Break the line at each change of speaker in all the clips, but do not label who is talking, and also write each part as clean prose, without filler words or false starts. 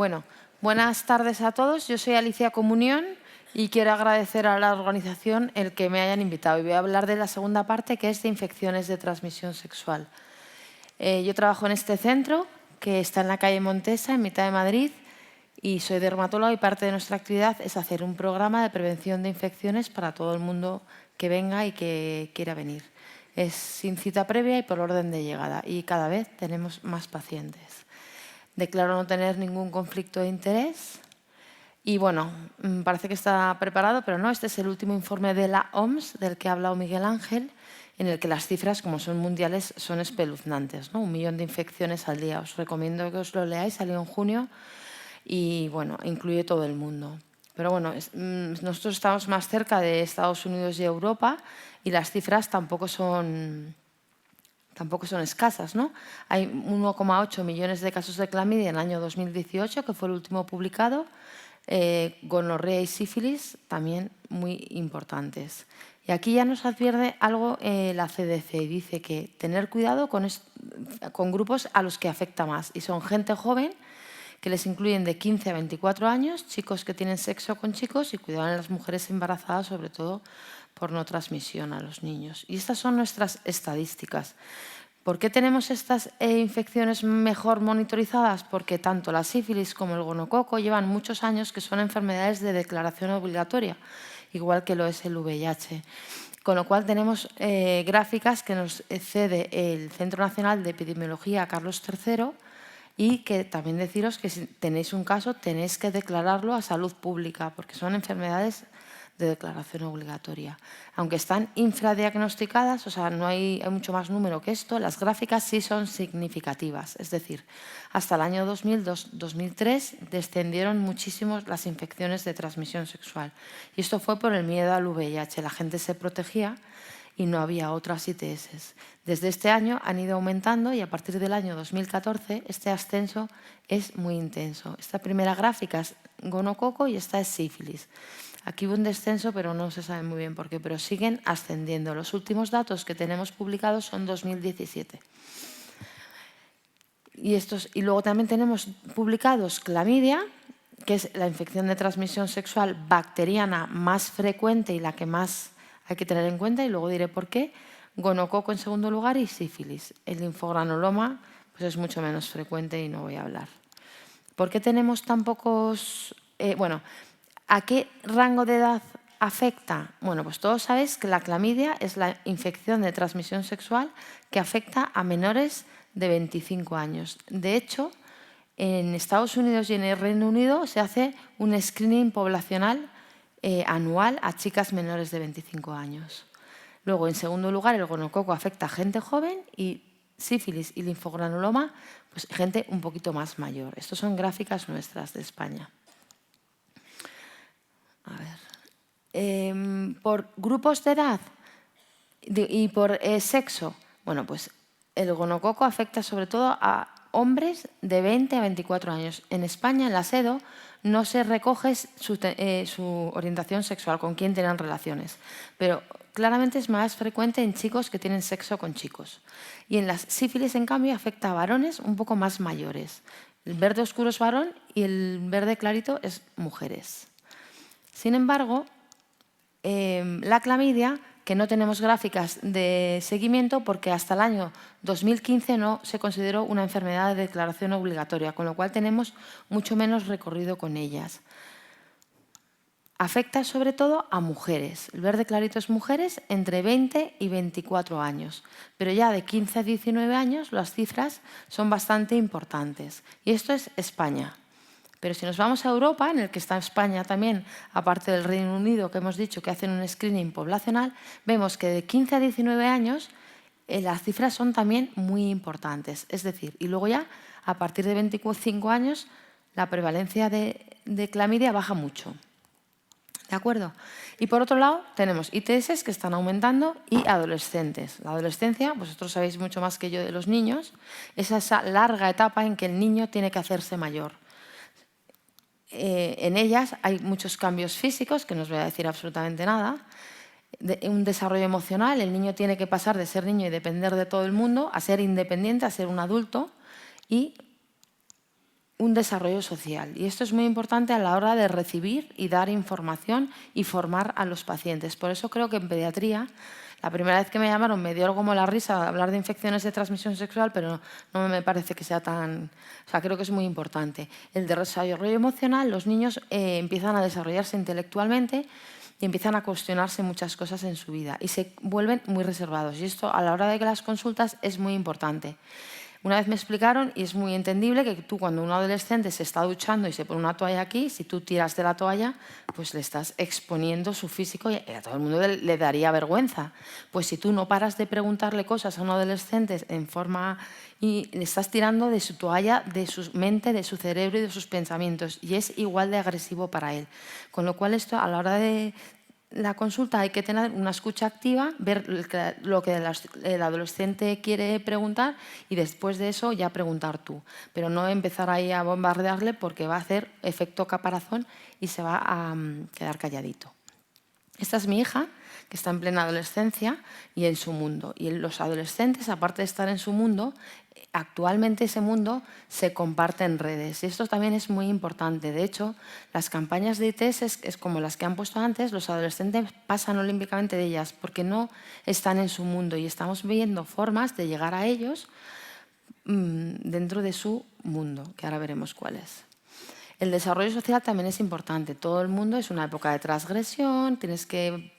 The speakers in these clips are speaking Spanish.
Bueno, buenas tardes a todos. Yo soy Alicia Comunión y quiero agradecer a la organización el que me hayan invitado. Y voy a hablar de la segunda parte, que es de infecciones de transmisión sexual. Yo trabajo en este centro, que está en la calle Montesa, en mitad de Madrid, y soy dermatóloga y parte de nuestra actividad es hacer un programa de prevención de infecciones para todo el mundo que venga y que quiera venir. Es sin cita previa y por orden de llegada, y cada vez tenemos más pacientes. Declaro no tener ningún conflicto de interés y, bueno, parece que está preparado, pero no. Este es el último informe de la OMS del que ha hablado Miguel Ángel, en el que las cifras, como son mundiales, son espeluznantes, ¿no? 1 millón de infecciones al día. Os recomiendo que os lo leáis, salió en junio y, bueno, incluye todo el mundo. Pero, bueno, nosotros estamos más cerca de Estados Unidos y Europa y las cifras tampoco son escasas, ¿no? Hay 1,8 millones de casos de clamidia en el año 2018, que fue el último publicado. Gonorrea y sífilis también muy importantes. Y aquí ya nos advierte algo la CDC y dice que tener cuidado con grupos a los que afecta más. Y son gente joven, que les incluyen de 15 a 24 años, chicos que tienen sexo con chicos y cuidado en las mujeres embarazadas, sobre todo por no transmisión a los niños. Y estas son nuestras estadísticas. ¿Por qué tenemos estas infecciones mejor monitorizadas? Porque tanto la sífilis como el gonococo llevan muchos años que son enfermedades de declaración obligatoria, igual que lo es el VIH. Con lo cual tenemos gráficas que nos cede el Centro Nacional de Epidemiología Carlos III, y que también deciros que si tenéis un caso tenéis que declararlo a salud pública, porque son enfermedades de declaración obligatoria. Aunque están infradiagnosticadas, o sea, no hay mucho más número que esto, las gráficas sí son significativas. Es decir, hasta el año 2002-2003 descendieron muchísimo las infecciones de transmisión sexual. Y esto fue por el miedo al VIH. La gente se protegía y no había otras ITS. Desde este año han ido aumentando y a partir del año 2014 este ascenso es muy intenso. Esta primera gráfica es gonococo y esta es sífilis. Aquí hubo un descenso, pero no se sabe muy bien por qué, pero siguen ascendiendo. Los últimos datos que tenemos publicados son 2017. Y luego también tenemos publicados clamidia, que es la infección de transmisión sexual bacteriana más frecuente y la que más hay que tener en cuenta, y luego diré por qué. Gonococo en segundo lugar y sífilis. El linfogranuloma pues es mucho menos frecuente y no voy a hablar. ¿Por qué tenemos tan pocos...? ¿A qué rango de edad afecta? Bueno, pues todos sabéis que la clamidia es la infección de transmisión sexual que afecta a menores de 25 años. De hecho, en Estados Unidos y en el Reino Unido se hace un screening poblacional anual a chicas menores de 25 años. Luego, en segundo lugar, el gonococo afecta a gente joven y sífilis y linfogranuloma, pues gente un poquito más mayor. Estas son gráficas nuestras de España. A ver. Por grupos de edad y por sexo, bueno, pues el gonococo afecta sobre todo a hombres de 20 a 24 años. En España, en la SEDO, no se recoge su orientación sexual, con quién tienen relaciones, pero claramente es más frecuente en chicos que tienen sexo con chicos. Y en las sífilis, en cambio, afecta a varones un poco más mayores. El verde oscuro es varón y el verde clarito es mujeres. Sin embargo, la clamidia, que no tenemos gráficas de seguimiento porque hasta el año 2015 no se consideró una enfermedad de declaración obligatoria, con lo cual tenemos mucho menos recorrido con ellas. Afecta sobre todo a mujeres. El verde clarito es mujeres entre 20 y 24 años, pero ya de 15 a 19 años las cifras son bastante importantes. Y esto es España. Pero si nos vamos a Europa, en el que está España también, aparte del Reino Unido, que hemos dicho que hacen un screening poblacional, vemos que de 15 a 19 años las cifras son también muy importantes. Es decir, y luego ya, a partir de 25 años, la prevalencia de clamidia baja mucho. ¿De acuerdo? Y por otro lado, tenemos ITS que están aumentando y adolescentes. La adolescencia, vosotros sabéis mucho más que yo de los niños, es esa larga etapa en que el niño tiene que hacerse mayor. En ellas hay muchos cambios físicos, que no os voy a decir absolutamente nada, un desarrollo emocional. El niño tiene que pasar de ser niño y depender de todo el mundo a ser independiente, a ser un adulto, y un desarrollo social. Y esto es muy importante a la hora de recibir y dar información y formar a los pacientes. Por eso creo que en pediatría, la primera vez que me llamaron me dio como la risa hablar de infecciones de transmisión sexual, pero no me parece que sea tan... O sea, creo que es muy importante. El desarrollo emocional, los niños empiezan a desarrollarse intelectualmente y empiezan a cuestionarse muchas cosas en su vida y se vuelven muy reservados. Y esto a la hora de que las consultas es muy importante. Una vez me explicaron, y es muy entendible, que tú cuando un adolescente se está duchando y se pone una toalla aquí, si tú tiras de la toalla, pues le estás exponiendo su físico y a todo el mundo le daría vergüenza. Pues si tú no paras de preguntarle cosas a un adolescente en forma... y le estás tirando de su toalla, de su mente, de su cerebro y de sus pensamientos, y es igual de agresivo para él. Con lo cual esto a la hora de la consulta hay que tener una escucha activa, ver lo que el adolescente quiere preguntar y después de eso ya preguntar tú. Pero no empezar ahí a bombardearle porque va a hacer efecto caparazón y se va a quedar calladito. Esta es mi hija, que está en plena adolescencia y en su mundo. Y los adolescentes, aparte de estar en su mundo, actualmente ese mundo se comparte en redes. Y esto también es muy importante. De hecho, las campañas de ITS es como las que han puesto antes, los adolescentes pasan olímpicamente de ellas porque no están en su mundo y estamos viendo formas de llegar a ellos dentro de su mundo, que ahora veremos cuál es. El desarrollo social también es importante. Todo el mundo es una época de transgresión, tienes que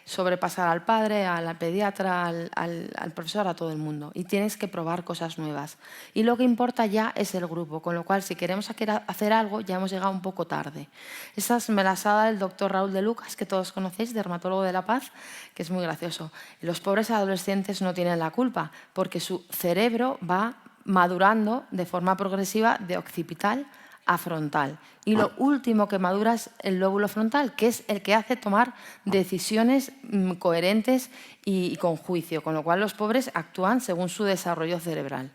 sobrepasar al padre, a la pediatra, al profesor, a todo el mundo. Y tienes que probar cosas nuevas. Y lo que importa ya es el grupo, con lo cual si queremos hacer algo ya hemos llegado un poco tarde. Esas me las ha dado el doctor Raúl de Lucas, que todos conocéis, dermatólogo de La Paz, que es muy gracioso. Los pobres adolescentes no tienen la culpa, porque su cerebro va madurando de forma progresiva de occipital a frontal. Y lo último que madura es el lóbulo frontal, que es el que hace tomar decisiones coherentes y con juicio, con lo cual los pobres actúan según su desarrollo cerebral.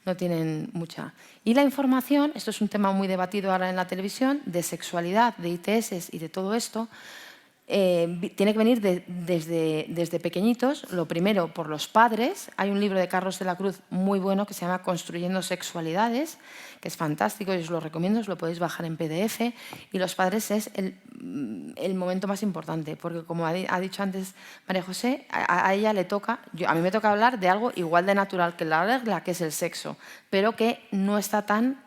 No tienen mucha. Y la información, esto es un tema muy debatido ahora en la televisión, de sexualidad, de ITS y de todo esto, tiene que venir desde pequeñitos, lo primero por los padres. Hay un libro de Carlos de la Cruz muy bueno que se llama Construyendo Sexualidades, que es fantástico y os lo recomiendo, os lo podéis bajar en PDF. Y los padres es el momento más importante, porque como ha dicho antes María José, a ella le toca, a mí me toca hablar de algo igual de natural que la regla, que es el sexo, pero que no está tan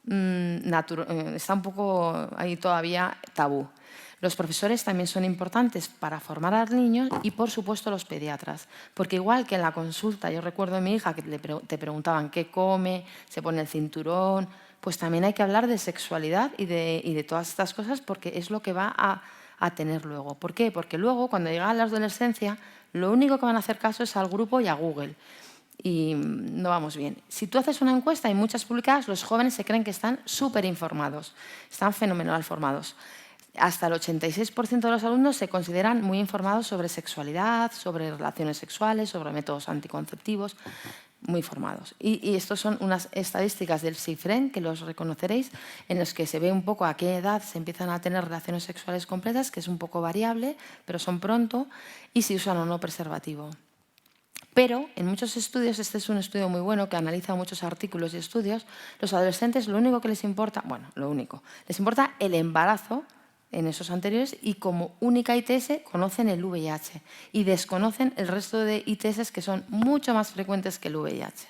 está un poco ahí todavía tabú. Los profesores también son importantes para formar a los niños y, por supuesto, los pediatras. Porque igual que en la consulta, yo recuerdo a mi hija que te preguntaban qué come, se pone el cinturón, pues también hay que hablar de sexualidad y de todas estas cosas porque es lo que va a tener luego. ¿Por qué? Porque luego, cuando llega a la adolescencia, lo único que van a hacer caso es al grupo y a Google. Y no vamos bien. Si tú haces una encuesta, hay muchas publicadas, los jóvenes se creen que están súper informados, están fenomenal formados. Hasta el 86% de los alumnos se consideran muy informados sobre sexualidad, sobre relaciones sexuales, sobre métodos anticonceptivos, muy formados. Y estos son unas estadísticas del CIFREN, que los reconoceréis, en los que se ve un poco a qué edad se empiezan a tener relaciones sexuales completas, que es un poco variable, pero son pronto, y si usan o no preservativo. Pero en muchos estudios, este es un estudio muy bueno que analiza muchos artículos y estudios, los adolescentes lo único que les importa, les importa el embarazo en esos anteriores y como única ITS conocen el VIH y desconocen el resto de ITS que son mucho más frecuentes que el VIH.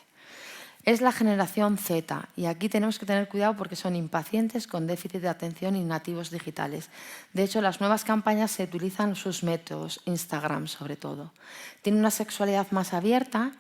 Es la generación Z y aquí tenemos que tener cuidado porque son impacientes con déficit de atención y nativos digitales. De hecho, las nuevas campañas se utilizan sus métodos, Instagram sobre todo. Tienen una sexualidad más abierta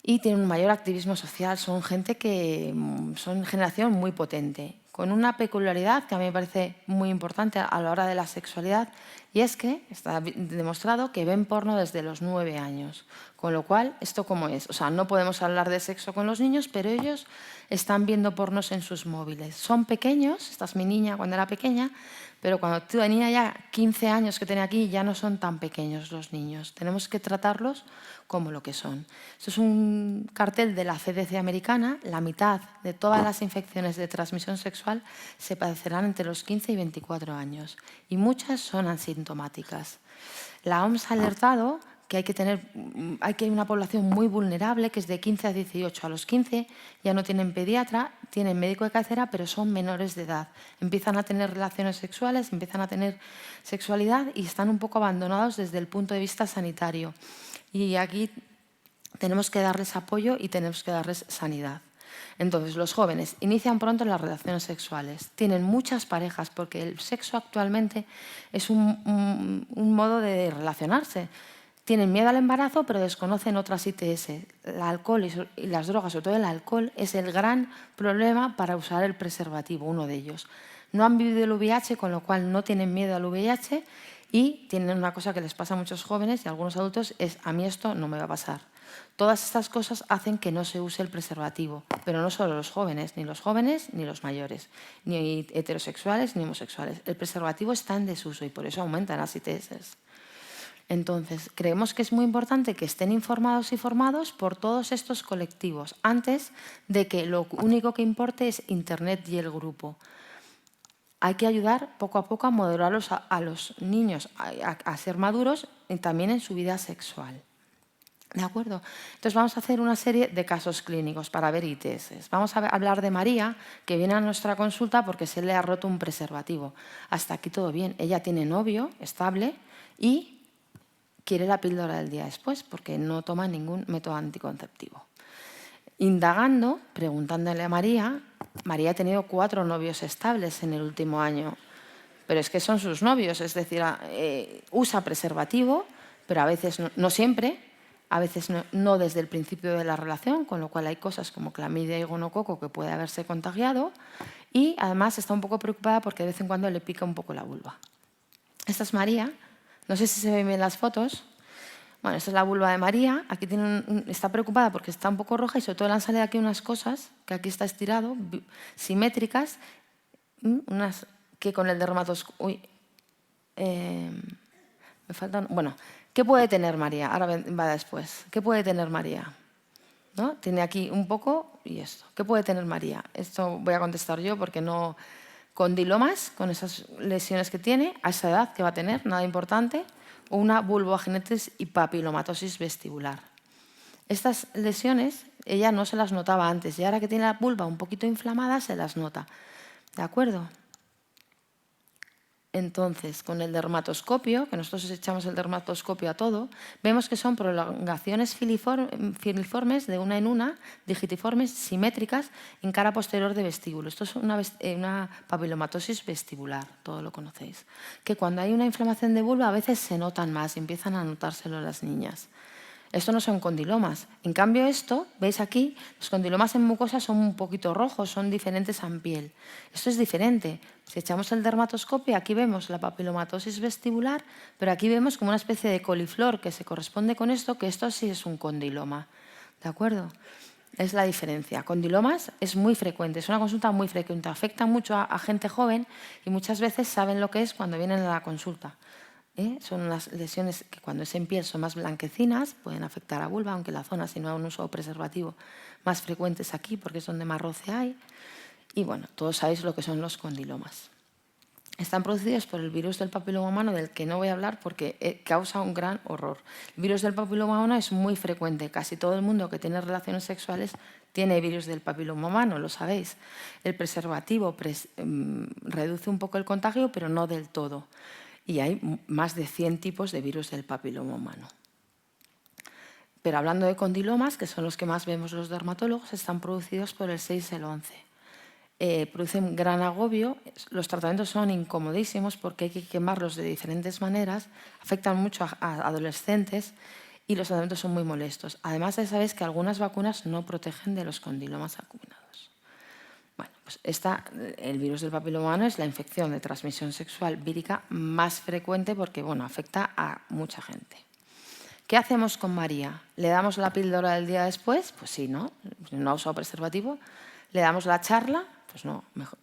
y tienen un mayor activismo social. Son generación muy potente, con una peculiaridad que a mí me parece muy importante a la hora de la sexualidad, y es que está demostrado que ven porno desde los 9 años. Con lo cual, ¿esto cómo es? O sea, no podemos hablar de sexo con los niños, pero ellos están viendo pornos en sus móviles. Son pequeños, esta es mi niña cuando era pequeña, pero cuando tenía ya 15 años que tenía aquí, ya no son tan pequeños los niños. Tenemos que tratarlos como lo que son. Esto es un cartel de la CDC americana. La mitad de todas las infecciones de transmisión sexual se padecerán entre los 15 y 24 años y muchas son asintomáticas. La OMS ha alertado que hay que una población muy vulnerable, que es de 15 a 18. A los 15 ya no tienen pediatra, tienen médico de cabecera, pero son menores de edad. Empiezan a tener relaciones sexuales, empiezan a tener sexualidad y están un poco abandonados desde el punto de vista sanitario. Y aquí tenemos que darles apoyo y tenemos que darles sanidad. Entonces, los jóvenes inician pronto las relaciones sexuales. Tienen muchas parejas porque el sexo actualmente es un modo de relacionarse. Tienen miedo al embarazo, pero desconocen otras ITS. El alcohol y las drogas, sobre todo el alcohol, es el gran problema para usar el preservativo, uno de ellos. No han vivido el VIH, con lo cual no tienen miedo al VIH y tienen una cosa que les pasa a muchos jóvenes y a algunos adultos, es a mí esto no me va a pasar. Todas estas cosas hacen que no se use el preservativo, pero no solo los jóvenes ni los mayores, ni heterosexuales ni homosexuales. El preservativo está en desuso y por eso aumentan las ITS. Entonces, creemos que es muy importante que estén informados y formados por todos estos colectivos, antes de que lo único que importe es Internet y el grupo. Hay que ayudar poco a poco a modelarlos a los niños a ser maduros y también en su vida sexual. ¿De acuerdo? Entonces vamos a hacer una serie de casos clínicos para ver ITS. Vamos a hablar de María, que viene a nuestra consulta porque se le ha roto un preservativo. Hasta aquí todo bien. Ella tiene novio estable y quiere la píldora del día después porque no toma ningún método anticonceptivo. Indagando, preguntándole a María, María ha tenido 4 novios estables en el último año, pero es que son sus novios, es decir, usa preservativo, pero a veces no siempre, a veces no desde el principio de la relación, con lo cual hay cosas como clamidia y gonococo que puede haberse contagiado y además está un poco preocupada porque de vez en cuando le pica un poco la vulva. Esta es María, no sé si se ven bien las fotos. Bueno, esta es la vulva de María, aquí está preocupada porque está un poco roja y sobre todo le han salido aquí unas cosas, que aquí está estirado, simétricas, unas que con el dermatoscopio... Uy, me faltan... Bueno, ¿qué puede tener María? Ahora va después. ¿Qué puede tener María? ¿No? Tiene aquí un poco y esto. ¿Qué puede tener María? Esto voy a contestar yo porque no... Condilomas, con esas lesiones que tiene, a esa edad que va a tener, nada importante, o una vulvovaginitis y papilomatosis vestibular. Estas lesiones ella no se las notaba antes y ahora que tiene la vulva un poquito inflamada se las nota. ¿De acuerdo? Entonces, con el dermatoscopio, que nosotros echamos el dermatoscopio a todo, vemos que son prolongaciones filiformes de una en una, digitiformes, simétricas, en cara posterior de vestíbulo. Esto es una papilomatosis vestibular, todo lo conocéis. Que cuando hay una inflamación de vulva a veces se notan más, empiezan a notárselo las niñas. Esto no son condilomas. En cambio esto, veis aquí, los condilomas en mucosa son un poquito rojos, son diferentes en piel. Esto es diferente. Si echamos el dermatoscopio, aquí vemos la papilomatosis vestibular, pero aquí vemos como una especie de coliflor que se corresponde con esto, que esto sí es un condiloma. ¿De acuerdo? Es la diferencia. Condilomas es muy frecuente, es una consulta muy frecuente. Afecta mucho a gente joven y muchas veces saben lo que es cuando vienen a la consulta. Son unas lesiones que cuando es en piel son más blanquecinas, pueden afectar a vulva, aunque la zona, si no hay un uso preservativo, más frecuente es aquí porque es donde más roce hay. Y bueno, todos sabéis lo que son los condilomas. Están producidos por el virus del papiloma humano, del que no voy a hablar porque causa un gran horror. El virus del papiloma humano es muy frecuente. Casi todo el mundo que tiene relaciones sexuales tiene virus del papiloma humano, lo sabéis. El preservativo reduce un poco el contagio, pero no del todo. Y hay más de 100 tipos de virus del papiloma humano. Pero hablando de condilomas, que son los que más vemos los dermatólogos, están producidos por el 6 y el 11. Producen gran agobio, los tratamientos son incomodísimos porque hay que quemarlos de diferentes maneras, afectan mucho a adolescentes y los tratamientos son muy molestos. Además, ya sabéis que algunas vacunas no protegen de los condilomas acuminados. Bueno, pues el virus del papiloma humano es la infección de transmisión sexual vírica más frecuente porque afecta a mucha gente. ¿Qué hacemos con María? ¿Le damos la píldora del día después? Pues sí, ¿no? No ha usado preservativo. ¿Le damos la charla? Pues no, mejor.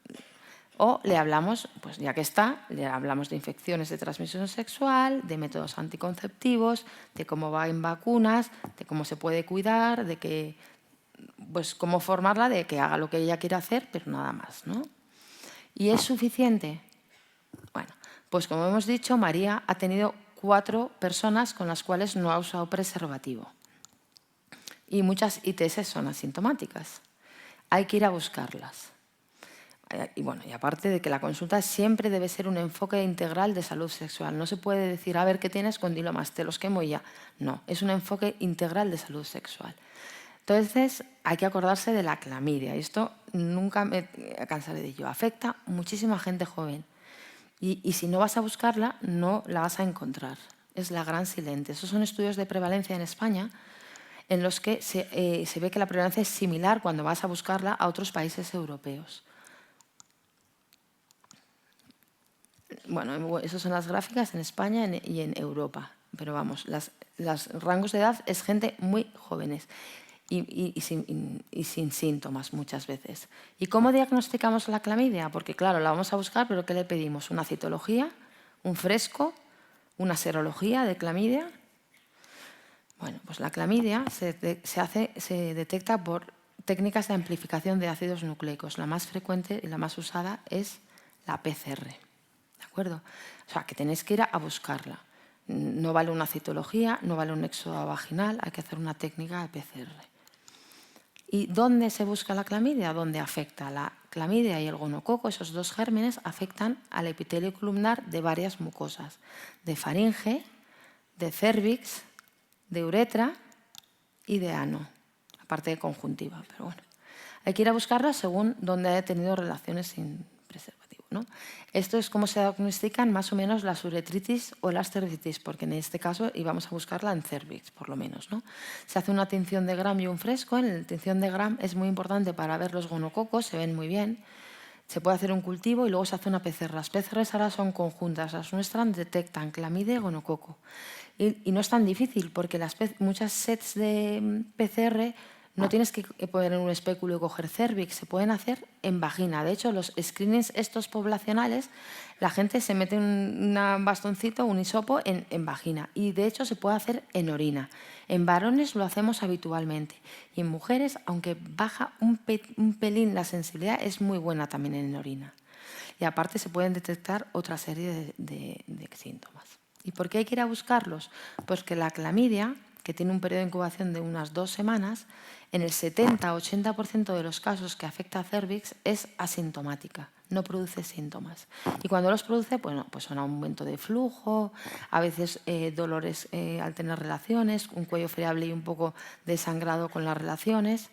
O le hablamos, pues ya que está, le hablamos de infecciones de transmisión sexual, de métodos anticonceptivos, de cómo va en vacunas, de cómo se puede cuidar, de que, pues cómo formarla, de que haga lo que ella quiera hacer, pero nada más, ¿no? ¿Y es suficiente? Bueno, pues como hemos dicho, María ha tenido 4 personas con las cuales no ha usado preservativo. Y muchas ITS son asintomáticas. Hay que ir a buscarlas. Y bueno, y aparte de que la consulta siempre debe ser un enfoque integral de salud sexual. No se puede decir, a ver, ¿qué tienes? Condilomas, te los quemo y ya. No, es un enfoque integral de salud sexual. Entonces, hay que acordarse de la clamidia. Y esto nunca me cansaré de ello. Afecta a muchísima gente joven. Y si no vas a buscarla, no la vas a encontrar. Es la gran silente. Esos son estudios de prevalencia en España en los que se ve que la prevalencia es similar cuando vas a buscarla a otros países europeos. Bueno, esas son las gráficas en España y en Europa. Pero vamos, los rangos de edad es gente muy jóvenes y sin síntomas muchas veces. ¿Y cómo diagnosticamos la clamidia? Porque claro, la vamos a buscar, pero ¿qué le pedimos? ¿Una citología? ¿Un fresco? ¿Una serología de clamidia? Bueno, pues la clamidia se detecta por técnicas de amplificación de ácidos nucleicos. La más frecuente y la más usada es la PCR. ¿De acuerdo? O sea, que tenéis que ir a buscarla. No vale una citología, no vale un éxodo vaginal, hay que hacer una técnica de PCR. ¿Y dónde se busca la clamidia? ¿Dónde afecta? La clamidia y el gonococo, esos dos gérmenes, afectan al epitelio columnar de varias mucosas, de faringe, de cérvix, de uretra y de ano, aparte de conjuntiva. Pero bueno, hay que ir a buscarla según donde haya tenido relaciones sin preservativo, ¿no? Esto es cómo se diagnostican más o menos las uretritis o las cervicitis, porque en este caso íbamos a buscarla en cervix, por lo menos, ¿no? Se hace una tinción de Gram y un fresco. En la tinción de Gram es muy importante para ver los gonococos, se ven muy bien. Se puede hacer un cultivo y luego se hace una PCR. Las PCRs ahora son conjuntas, las nuestras detectan clamidia y gonococo. Y no es tan difícil porque muchas sets de PCR no tienes que poner en un espéculo y coger cérvix, se pueden hacer en vagina. De hecho, los screenings estos poblacionales, la gente se mete un bastoncito, un hisopo en vagina y de hecho se puede hacer en orina. En varones lo hacemos habitualmente y en mujeres, aunque baja un pelín la sensibilidad, es muy buena también en orina. Y aparte se pueden detectar otra serie de síntomas. ¿Y por qué hay que ir a buscarlos? Pues que la clamidia, que tiene un periodo de incubación de unas 2 semanas, en el 70-80% de los casos que afecta a cérvix es asintomática, no produce síntomas. Y cuando los produce, bueno, pues son aumento de flujo, a veces dolores al tener relaciones, un cuello friable y un poco de sangrado con las relaciones.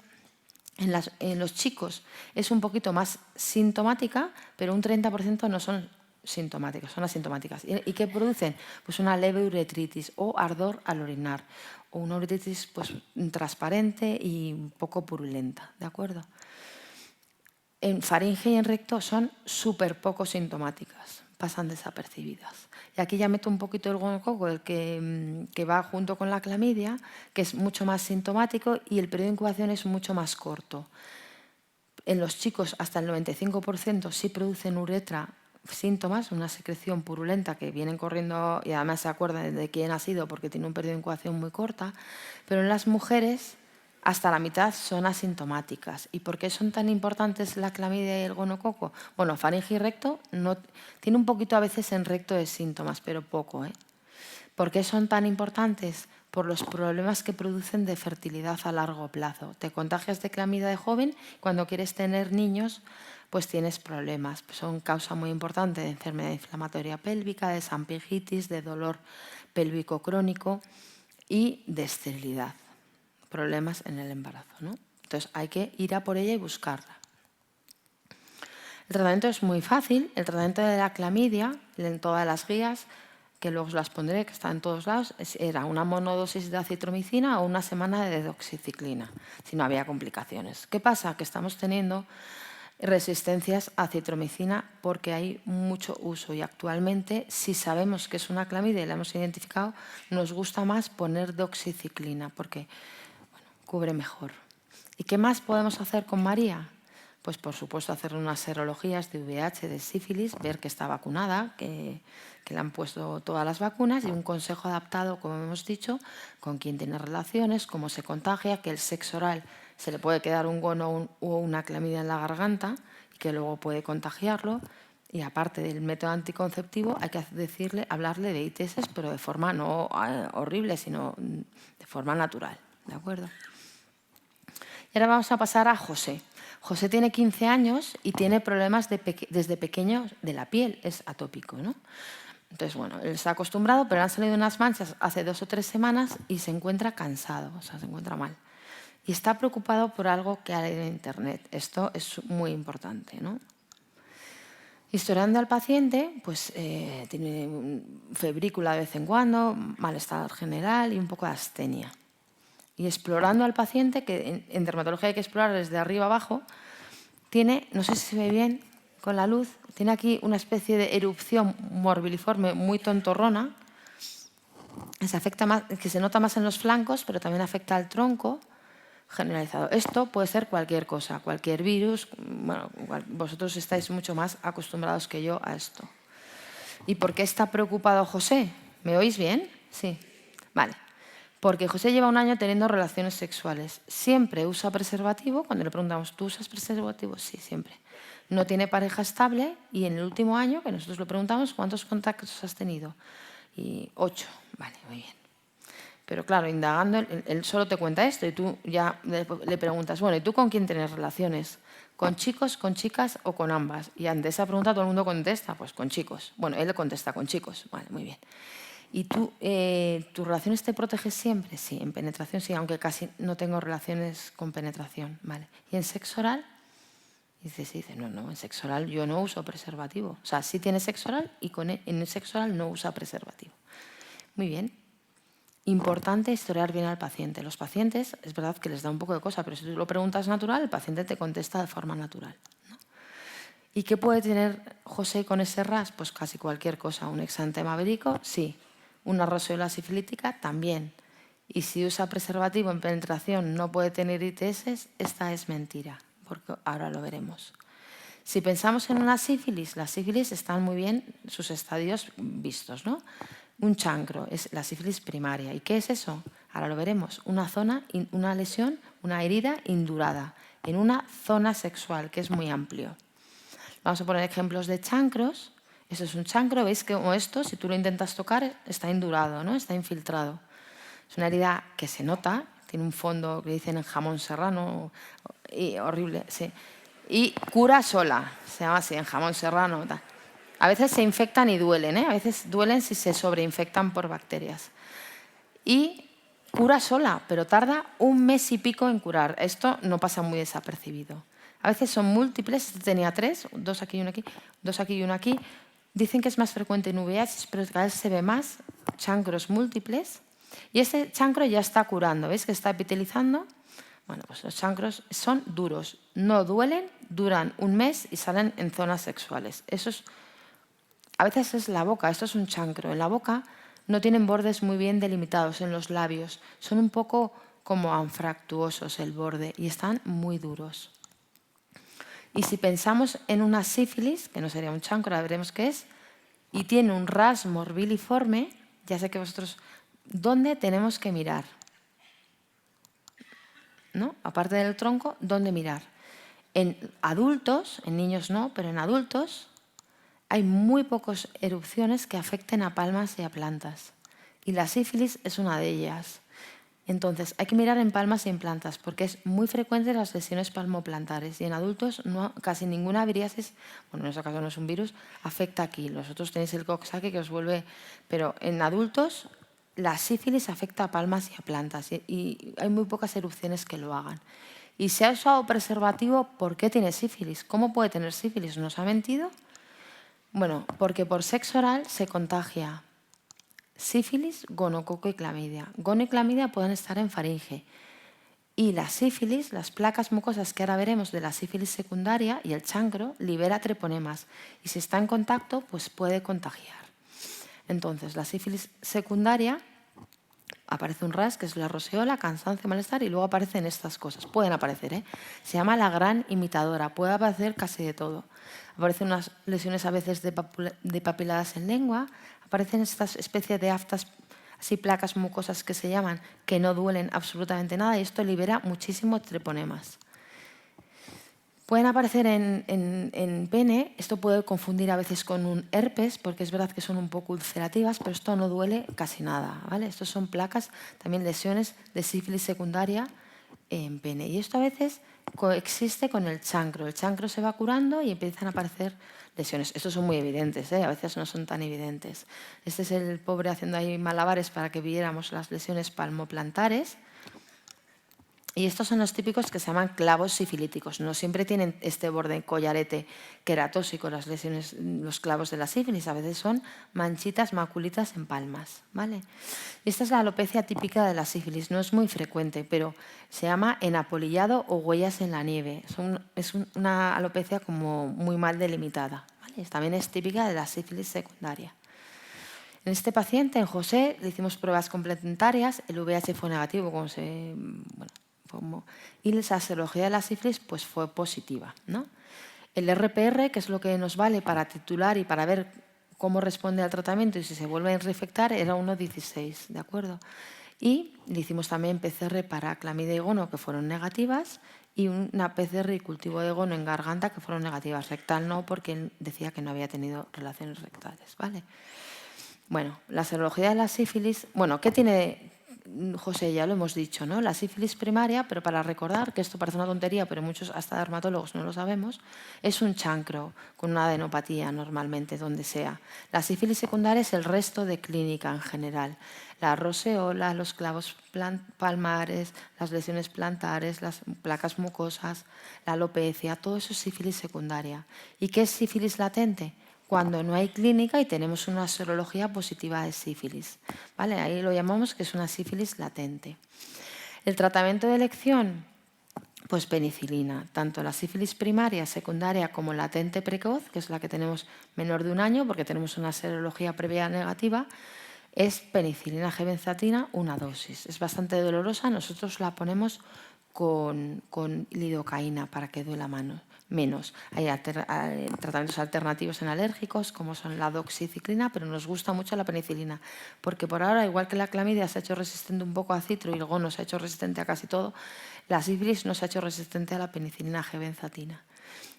En los chicos es un poquito más sintomática, pero un 30% no son sintomáticas, son asintomáticas. ¿Y qué producen? Pues una leve uretritis o ardor al orinar, o una uretritis pues, transparente y poco purulenta, ¿de acuerdo? En faringe y en recto son súper poco sintomáticas, pasan desapercibidas. Y aquí ya meto un poquito el gonococo, el que va junto con la clamidia, que es mucho más sintomático y el periodo de incubación es mucho más corto. En los chicos hasta el 95% sí producen uretra síntomas, una secreción purulenta que vienen corriendo y además se acuerdan de quién ha sido porque tiene un periodo de incubación muy corta, pero en las mujeres hasta la mitad son asintomáticas. ¿Y por qué son tan importantes la clamidia y el gonococo? Bueno, faringe y recto tiene un poquito a veces en recto de síntomas, pero poco, ¿eh? ¿Por qué son tan importantes? Por los problemas que producen de fertilidad a largo plazo. Te contagias de clamidia de joven, cuando quieres tener niños, pues tienes problemas. Son causa muy importante de enfermedad inflamatoria pélvica, de sampigitis, de dolor pélvico crónico y de esterilidad. Problemas en el embarazo, ¿no? Entonces hay que ir a por ella y buscarla. El tratamiento es muy fácil. El tratamiento de la clamidia, en todas las guías, que luego os las pondré, que están en todos lados, era una monodosis de acitromicina o una semana de doxiciclina, si no había complicaciones. ¿Qué pasa? Que estamos teniendo resistencias a acitromicina porque hay mucho uso y actualmente, si sabemos que es una clamidia y la hemos identificado, nos gusta más poner doxiciclina porque cubre mejor. ¿Y qué más podemos hacer con María? Pues por supuesto hacer unas serologías de VIH, de sífilis, ver que está vacunada, que le han puesto todas las vacunas y un consejo adaptado, como hemos dicho, con quién tiene relaciones, cómo se contagia, que el sexo oral se le puede quedar un gono o una clamidia en la garganta y que luego puede contagiarlo Y aparte del método anticonceptivo, hay que hablarle de ITS, pero de forma no horrible, sino de forma natural. ¿De acuerdo? Y ahora vamos a pasar a José. José tiene 15 años y tiene problemas desde pequeño de la piel, es atópico, ¿no? Entonces, bueno, él está acostumbrado, pero le han salido unas manchas hace 2 o 3 semanas y se encuentra cansado, o sea, se encuentra mal. Y está preocupado por algo que ha leído en Internet. Esto es muy importante, ¿no? Historiando al paciente, pues tiene febrícula de vez en cuando, malestar general y un poco de astenia. Y explorando al paciente, que en dermatología hay que explorar desde arriba abajo, tiene, no sé si se ve bien con la luz, tiene aquí una especie de erupción morbiliforme muy tontorrona, que se nota más en los flancos, pero también afecta al tronco generalizado. Esto puede ser cualquier cosa, cualquier virus. Bueno, vosotros estáis mucho más acostumbrados que yo a esto. ¿Y por qué está preocupado José? ¿Me oís bien? Sí. Vale. Porque José lleva 1 año teniendo relaciones sexuales. Siempre usa preservativo. Cuando le preguntamos, ¿tú usas preservativo? Sí, siempre. No tiene pareja estable y en el último año, que nosotros le preguntamos, ¿cuántos contactos has tenido? Y 8. Vale, muy bien. Pero claro, indagando, él solo te cuenta esto y tú ya le preguntas, bueno, ¿y tú con quién tienes relaciones? ¿Con chicos, con chicas o con ambas? Y ante esa pregunta todo el mundo contesta, pues con chicos. Bueno, él le contesta con chicos. Vale, muy bien. ¿Y tú, tus relaciones te proteges siempre? Sí, en penetración sí, aunque casi no tengo relaciones con penetración. Vale. ¿Y en sexo oral? Y dice, no, en sexo oral yo no uso preservativo. O sea, sí tiene sexo oral y en el sexo oral no usa preservativo. Muy bien. Importante historiar bien al paciente. Los pacientes, es verdad que les da un poco de cosa, pero si tú lo preguntas natural, el paciente te contesta de forma natural, ¿no? ¿Y qué puede tener José con ese RAS? Pues casi cualquier cosa. ¿Un exantema vírico? Sí. ¿Una roseola sifilítica? También. Y si usa preservativo en penetración no puede tener ITS, esta es mentira, porque ahora lo veremos. Si pensamos en una sífilis, las sífilis están muy bien sus estadios vistos, ¿no? Un chancro es la sífilis primaria. ¿Y qué es eso? Ahora lo veremos. Una lesión, una herida indurada en una zona sexual, que es muy amplio. Vamos a poner ejemplos de chancros. Eso es un chancro, veis que como esto, si tú lo intentas tocar, está indurado, ¿no? Está infiltrado. Es una herida que se nota, tiene un fondo que dicen en jamón serrano, y horrible, sí. Y cura sola, se llama así, en jamón serrano. Tal. A veces se infectan y duelen, ¿eh? A veces duelen si se sobreinfectan por bacterias. Y cura sola, pero tarda 1 mes y pico en curar. Esto no pasa muy desapercibido. A veces son múltiples, este tenía 3, 2 aquí y 1 aquí, 2 aquí y 1 aquí. Dicen que es más frecuente en VIH, pero cada vez se ve más chancros múltiples. Y este chancro ya está curando, ¿veis que está epitelizando? Bueno, pues los chancros son duros, no duelen, duran 1 mes y salen en zonas sexuales. A veces es la boca, esto es un chancro. En la boca no tienen bordes muy bien delimitados en los labios, son un poco como anfractuosos el borde y están muy duros. Y si pensamos en una sífilis, que no sería un chancro, ahora veremos qué es, y tiene un ras morbiliforme, ya sé que vosotros, ¿dónde tenemos que mirar? ¿No? Aparte del tronco, ¿dónde mirar? En adultos, en niños no, pero en adultos hay muy pocas erupciones que afecten a palmas y a plantas. Y la sífilis es una de ellas. Entonces, hay que mirar en palmas y en plantas, porque es muy frecuente las lesiones palmoplantares. Y en adultos casi ninguna viriasis, bueno, en este caso no es un virus, afecta aquí. Vosotros tenéis el Coxsackie que os vuelve... Pero en adultos la sífilis afecta a palmas y a plantas y hay muy pocas erupciones que lo hagan. Y si ha usado preservativo, ¿por qué tiene sífilis? ¿Cómo puede tener sífilis? ¿Nos ha mentido? Bueno, porque por sexo oral se contagia sífilis, gonococo y clamidia. Gono y clamidia pueden estar en faringe. Y la sífilis, las placas mucosas que ahora veremos de la sífilis secundaria y el chancro, libera treponemas. Y si está en contacto, pues puede contagiar. Entonces, la sífilis secundaria, aparece un ras, que es la roseola, cansancio, malestar, y luego aparecen estas cosas. Pueden aparecer, ¿eh? Se llama la gran imitadora. Puede aparecer casi de todo. Aparecen unas lesiones a veces de papiladas en lengua. Aparecen estas especies de aftas, así placas mucosas que se llaman, que no duelen absolutamente nada. Y esto libera muchísimos treponemas. Pueden aparecer en pene, esto puede confundir a veces con un herpes, porque es verdad que son un poco ulcerativas, pero esto no duele casi nada, ¿vale? Estos son placas, también lesiones de sífilis secundaria en pene. Y esto a veces coexiste con el chancro. El chancro se va curando y empiezan a aparecer lesiones. Estos son muy evidentes, ¿eh? A veces no son tan evidentes. Este es el pobre haciendo ahí malabares para que viéramos las lesiones palmoplantares. Y estos son los típicos que se llaman clavos sifilíticos. No siempre tienen este borde collarete queratóxico, las lesiones, los clavos de la sífilis. A veces son manchitas, maculitas en palmas, ¿vale? Esta es la alopecia típica de la sífilis. No es muy frecuente, pero se llama enapolillado o huellas en la nieve. Es una alopecia como muy mal delimitada, ¿vale? También es típica de la sífilis secundaria. En este paciente, en José, le hicimos pruebas complementarias. El VIH fue negativo, y la serología de la sífilis pues, fue positiva, ¿no? El RPR, que es lo que nos vale para titular y para ver cómo responde al tratamiento y si se vuelve a reinfectar, era 1,16, ¿de acuerdo? Y le hicimos también PCR para clamidia y gono, que fueron negativas, y una PCR y cultivo de gono en garganta, que fueron negativas. Rectal no, porque él decía que no había tenido relaciones rectales, ¿vale? Bueno, la serología de la sífilis, bueno, ¿qué tiene José? Ya lo hemos dicho, ¿no? La sífilis primaria, pero para recordar, que esto parece una tontería, pero muchos hasta dermatólogos no lo sabemos, es un chancro con una adenopatía normalmente, donde sea. La sífilis secundaria es el resto de clínica en general. La roseola, los clavos palmares, las lesiones plantares, las placas mucosas, la alopecia, todo eso es sífilis secundaria. ¿Y qué es sífilis latente? Cuando no hay clínica y tenemos una serología positiva de sífilis, ¿vale? Ahí lo llamamos que es una sífilis latente. El tratamiento de elección, pues penicilina, tanto la sífilis primaria, secundaria como latente precoz, que es la que tenemos menor de 1 año porque tenemos una serología previa negativa, es penicilina G-benzatina, una dosis. Es bastante dolorosa, nosotros la ponemos con lidocaína para que duela menos. Hay tratamientos alternativos en alérgicos, como son la doxiciclina, pero nos gusta mucho la penicilina, porque por ahora, igual que la clamidia se ha hecho resistente un poco a citro y el gono se ha hecho resistente a casi todo, la sífilis no se ha hecho resistente a la penicilina G-benzatina.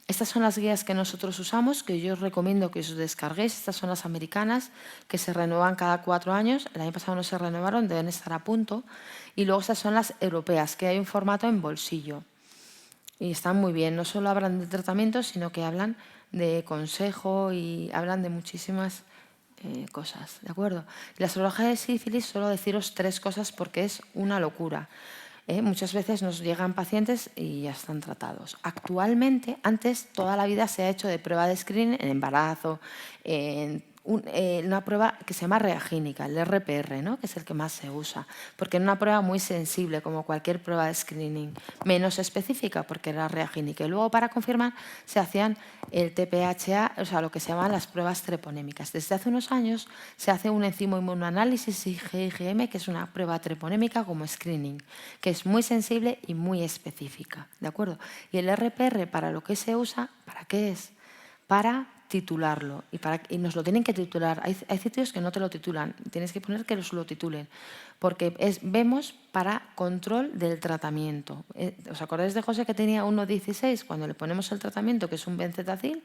Estas son las guías que nosotros usamos, que yo os recomiendo que os descarguéis. Estas son las americanas, que se renuevan cada 4 años. El año pasado no se renovaron, deben estar a punto. Y luego estas son las europeas, que hay un formato en bolsillo. Y están muy bien. No solo hablan de tratamientos, sino que hablan de consejo y hablan de muchísimas cosas. ¿De acuerdo? La serología de sífilis, solo deciros 3 cosas porque es una locura. Muchas veces nos llegan pacientes y ya están tratados. Actualmente, antes toda la vida se ha hecho de prueba de screening en embarazo, en una prueba que se llama reagínica, el RPR, ¿no? Que es el que más se usa, porque es una prueba muy sensible, como cualquier prueba de screening, menos específica, porque era reagínica. Y luego, para confirmar, se hacían el TPHA, o sea, lo que se llaman las pruebas treponémicas. Desde hace unos años se hace un enzimo inmunoanálisis IgM, que es una prueba treponémica como screening, que es muy sensible y muy específica, ¿de acuerdo? Y el RPR, ¿para lo que se usa? ¿Para qué es? Para titularlo y nos lo tienen que titular. Hay sitios que no te lo titulan, tienes que poner que lo titulen, porque vemos para control del tratamiento. ¿Os acordáis de José que tenía 1,16? Cuando le ponemos el tratamiento, que es un benzetacil,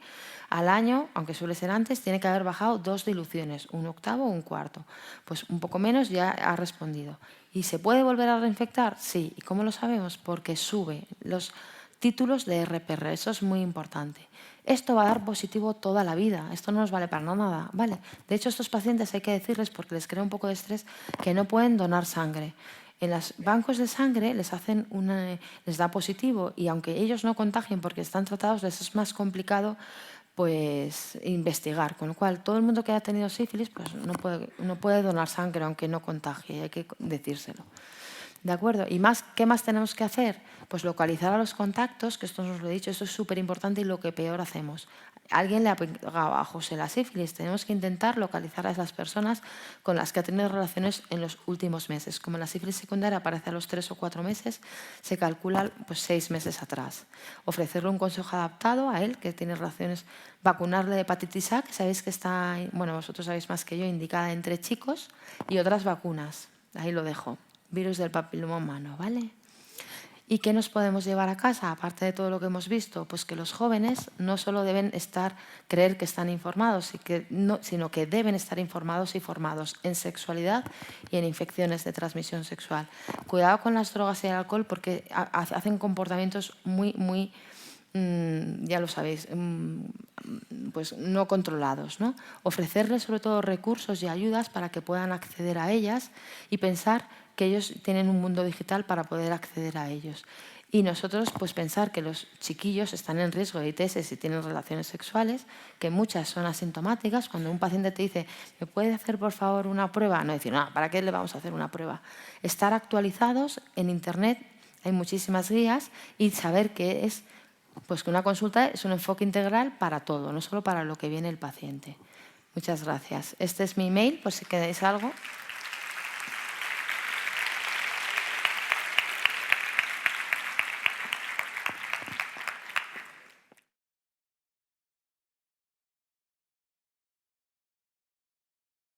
al año, aunque suele ser antes, tiene que haber bajado 2 diluciones, 1/8 o 1/4. Pues un poco menos ya ha respondido. ¿Y se puede volver a reinfectar? Sí. ¿Y cómo lo sabemos? Porque sube los títulos de RPR, eso es muy importante. Esto va a dar positivo toda la vida, esto no nos vale para nada, ¿vale? De hecho, estos pacientes hay que decirles, porque les crea un poco de estrés, que no pueden donar sangre. En los bancos de sangre les da positivo y aunque ellos no contagien porque están tratados, les es más complicado pues investigar, con lo cual todo el mundo que haya tenido sífilis pues no puede donar sangre aunque no contagie, hay que decírselo. ¿De acuerdo? ¿Y qué más tenemos que hacer? Pues localizar a los contactos, que esto os lo he dicho, esto es súper importante y lo que peor hacemos. Alguien le ha pegado a José la sífilis, tenemos que intentar localizar a esas personas con las que ha tenido relaciones en los últimos meses. Como la sífilis secundaria aparece a los 3 o 4 meses, se calcula pues 6 meses atrás. Ofrecerle un consejo adaptado a él, que tiene relaciones, vacunarle de hepatitis A, que sabéis que está, bueno, vosotros sabéis más que yo, indicada entre chicos, y otras vacunas. Ahí lo dejo. Virus del papiloma humano, ¿vale? ¿Y qué nos podemos llevar a casa, aparte de todo lo que hemos visto? Pues que los jóvenes no solo deben creer que están informados, sino que deben estar informados y formados en sexualidad y en infecciones de transmisión sexual. Cuidado con las drogas y el alcohol porque hacen comportamientos muy ya lo sabéis, pues no controlados, ¿no? Ofrecerles sobre todo recursos y ayudas para que puedan acceder a ellas y pensar que ellos tienen un mundo digital para poder acceder a ellos. Y nosotros pues pensar que los chiquillos están en riesgo de ITS si tienen relaciones sexuales, que muchas son asintomáticas. Cuando un paciente te dice, ¿me puede hacer por favor una prueba? No decir, no, ¿para qué le vamos a hacer una prueba? Estar actualizados en Internet, hay muchísimas guías y saber que es pues que una consulta es un enfoque integral para todo, no solo para lo que viene el paciente. Muchas gracias. Este es mi email, por si queréis algo.